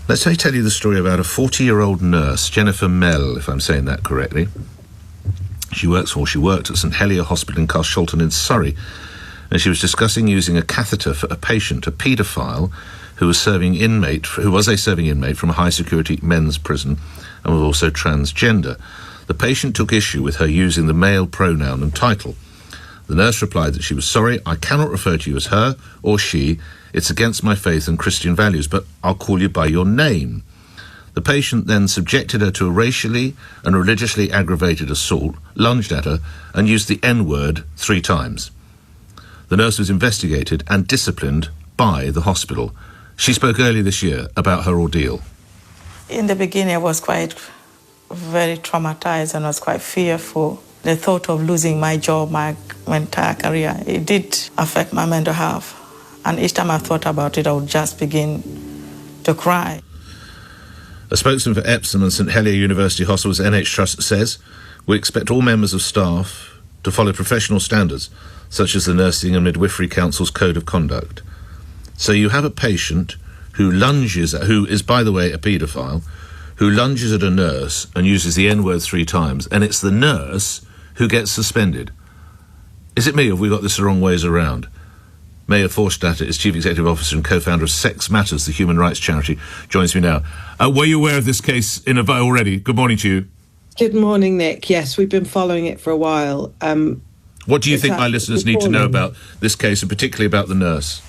Let's tell you the story about a 40-year-old nurse, Jennifer Melle, if I'm saying that correctly. She worked at St Helier Hospital in Carshalton in Surrey, and she was discussing using a catheter for a patient, a paedophile, who was a serving inmate from a high-security men's prison and was also transgender. The patient took issue with her using the male pronoun and title. The nurse replied that she was sorry, I cannot refer to you as her or she. It's against my faith and Christian values, but I'll call you by your name. The patient then subjected her to a racially and religiously aggravated assault, lunged at her, and used the N-word 3 times. The nurse was investigated and disciplined by the hospital. She spoke earlier this year about her ordeal. In the beginning, I was very traumatized and I was quite fearful. The thought of losing my job, my entire career, it did affect my mental health. And each time I thought about it, I would just begin to cry. A spokesman for Epsom and St Helier University Hospital's NH Trust says, we expect all members of staff to follow professional standards, such as the Nursing and Midwifery Council's Code of Conduct. So you have a patient who is, by the way, a paedophile, who lunges at a nurse and uses the N-word 3 times, and it's the nurse who gets suspended. Is it me, or have we got this the wrong ways around? Mayor Forstater is Chief Executive Officer and co-founder of Sex Matters, the human rights charity, joins me now. Were you aware of this case already? Good morning to you. Good morning, Nick. Yes, we've been following it for a while. What do you think my listeners need to know about this case, and particularly about the nurse?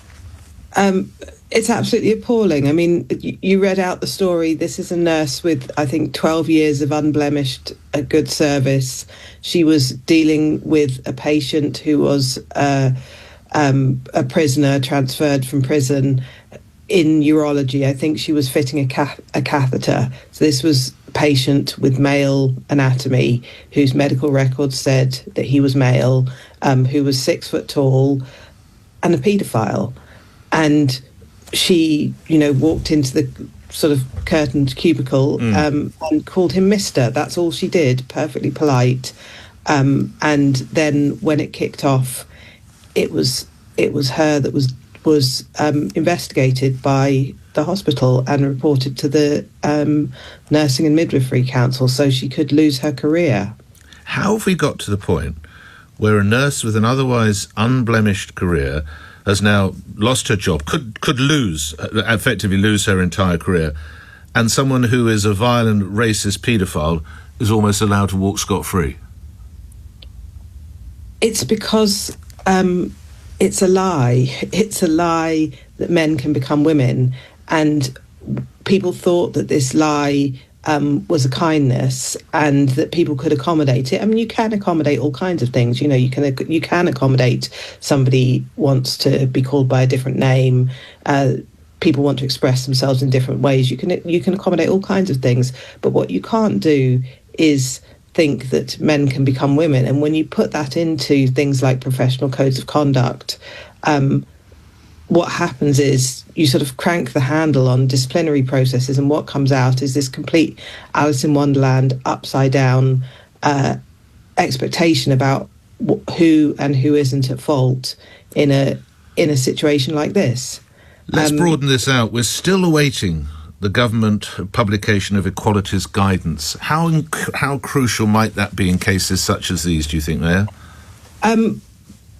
It's absolutely appalling. I mean, you read out the story. This is a nurse with, I think, 12 years of unblemished good service. She was dealing with a patient who was a prisoner transferred from prison in urology. I think she was fitting a catheter. So this was a patient with male anatomy whose medical records said that he was male, who was 6 foot tall and a paedophile. And she, walked into the sort of curtained cubicle and called him Mr. That's all she did, perfectly polite. And then when it kicked off, it was her that was investigated by the hospital and reported to the Nursing and Midwifery Council, so she could lose her career. How have we got to the point where a nurse with an otherwise unblemished career has now lost her job, could effectively lose her entire career, and someone who is a violent, racist paedophile is almost allowed to walk scot-free? It's because it's a lie. It's a lie that men can become women, and people thought that this lie was a kindness and that people could accommodate it. I mean, you can accommodate all kinds of things. You can accommodate somebody wants to be called by a different name. People want to express themselves in different ways. You can accommodate all kinds of things. But what you can't do is think that men can become women. And when you put that into things like professional codes of conduct, what happens is you sort of crank the handle on disciplinary processes, and what comes out is this complete Alice in Wonderland, upside down expectation about who and who isn't at fault in a situation like this. Let's broaden this out. We're still awaiting the government publication of equalities guidance. How crucial might that be in cases such as these, do you think, Mayor?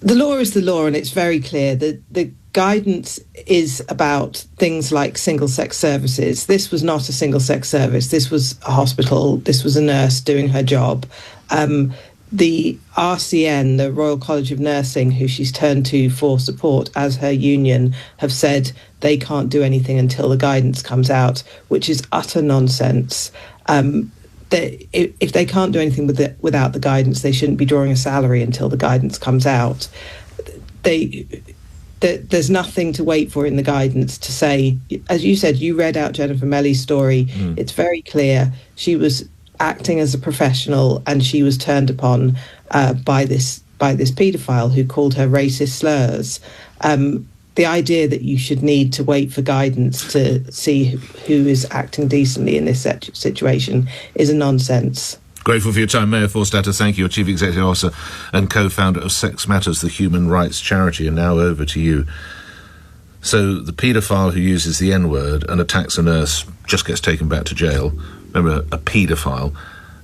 The law is the law, and it's very clear that the guidance is about things like single-sex services. This was not a single-sex service. This was a hospital. This was a nurse doing her job. The RCN, the Royal College of Nursing, who she's turned to for support as her union, have said they can't do anything until the guidance comes out, which is utter nonsense. If they can't do anything without the guidance, they shouldn't be drawing a salary until the guidance comes out. There's nothing to wait for in the guidance to say, as you said, you read out Jennifer Melle's story. It's very clear. She was acting as a professional, and she was turned upon by this paedophile who called her racist slurs. The idea that you should need to wait for guidance to see who is acting decently in this situation is a nonsense. Grateful for your time, Mayor Forstater. Thank you. Your Chief Executive Officer and co-founder of Sex Matters, the human rights charity. And now over to you. So the paedophile who uses the N-word and attacks a nurse just gets taken back to jail. Remember, a paedophile.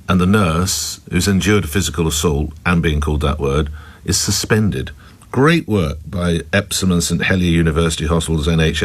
And the nurse who's endured a physical assault and being called that word is suspended. Great work by Epsom and St Helier University Hospital's NHS